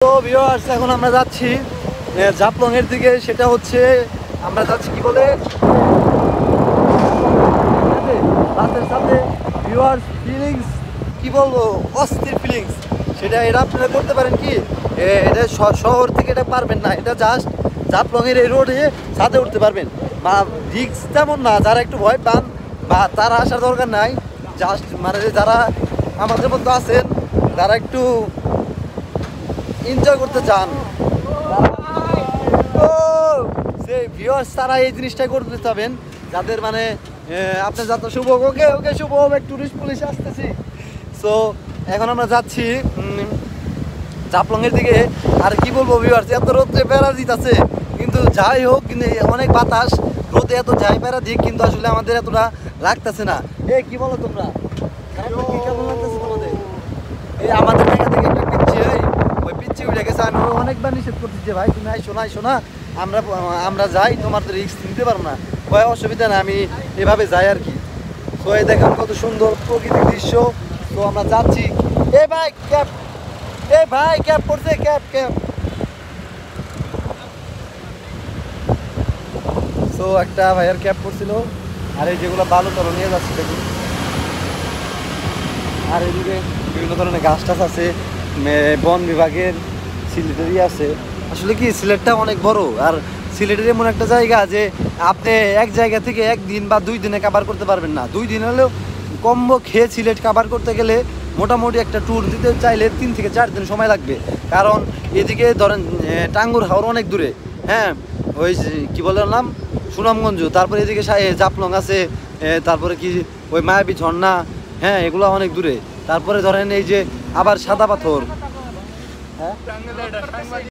তো ভিউয়ার্স এখন আমরা যাচ্ছি জাফলং এর দিকে। সেটা হচ্ছে আমরা যাচ্ছি কি বলে রাতের সাথে ভিউয়ার্স ফিলিংস কি বলবো, অস্থির ফিলিংস। এটা আপনারা করতে পারেন কি, এটা শহর থেকে এটা পারবেন না, এটা জাস্ট জাফলং এর এই রোডে ছাদে উঠতে পারবেন। বা রিক্স তেমন না, যারা একটু ভয় পান বা তারা আসার দরকার নাই। জাস্ট মানে যারা আমাদের মধ্যে আছেন, যারা একটু এনজয় করতে চান, সেই ভিউয়ার্স তারা এই জিনিসটাই করতে চাবেন, যাদের মানে আপনার যাত্রা শুভ। ওকে ওকে শুভ, টুরিস্ট পুলিশ আসতেছি। সো এখন আমরা যাচ্ছি জাফলং এর দিকে। আর কি বলবো ভিউয়ার্স, এত রোদে প্যারা দিতেছে, কিন্তু যাই হোক, কিন্তু অনেক বাতাস, রোদে এত যাই প্যারা দিক, কিন্তু আসলে আমাদের এতটা লাগতেছে না। কি বলো তোমরা, কেমন লাগতেছে তোমাদের? আমাদের জায়গা থেকে একটা পিচ্ছি, ওই পিচ্ছি উঠে গেছে। আমি অনেকবার নিষেধ করছি যে ভাই তুমি আইসো না, আমরা যাই, তোমার তো রিস্ক নিতে পারবো না। ভাই অসুবিধা না, আমি এভাবে যাই আর কি। তো এই দেখেন কত সুন্দর প্রকৃতিক দৃশ্য। তো আমরা যাচ্ছি। ভাই ক্যাব করছে, ক্যাব। তো একটা ভাইয়ার ক্যাব করছিল। আর এই যেগুলো বালু তরো নিয়ে যাচ্ছে দেখুন। আর এদিকে বিভিন্ন ধরনের গাছ টাছ আছে, বন বিভাগের সিলেটেরই আছে। আসলে কি সিলেটটা অনেক বড়, আর সিলেটের এমন একটা জায়গা যে আপনি এক জায়গা থেকে একদিন বা 2 দিনে কাভার করতে পারবেন না। 2 দিন হলেও কম্বো খেয়ে সিলেট কাভার করতে গেলে মোটামুটি একটা ট্যুর দিতে চাইলে 3 থেকে 4 দিন সময় লাগবে। কারণ এদিকে ধরেন টাঙ্গুর হাওর অনেক দূরে, হ্যাঁ, ওই কি বলে নাম সুনামগঞ্জ, তারপরে এদিকে জাফলং আছে, তারপরে কি ওই মায়াবী ঝর্ণা, হ্যাঁ, এগুলো অনেক দূরে। তারপরে ধরেন এই যে আবার সাদা পাথর, হ্যাঁ।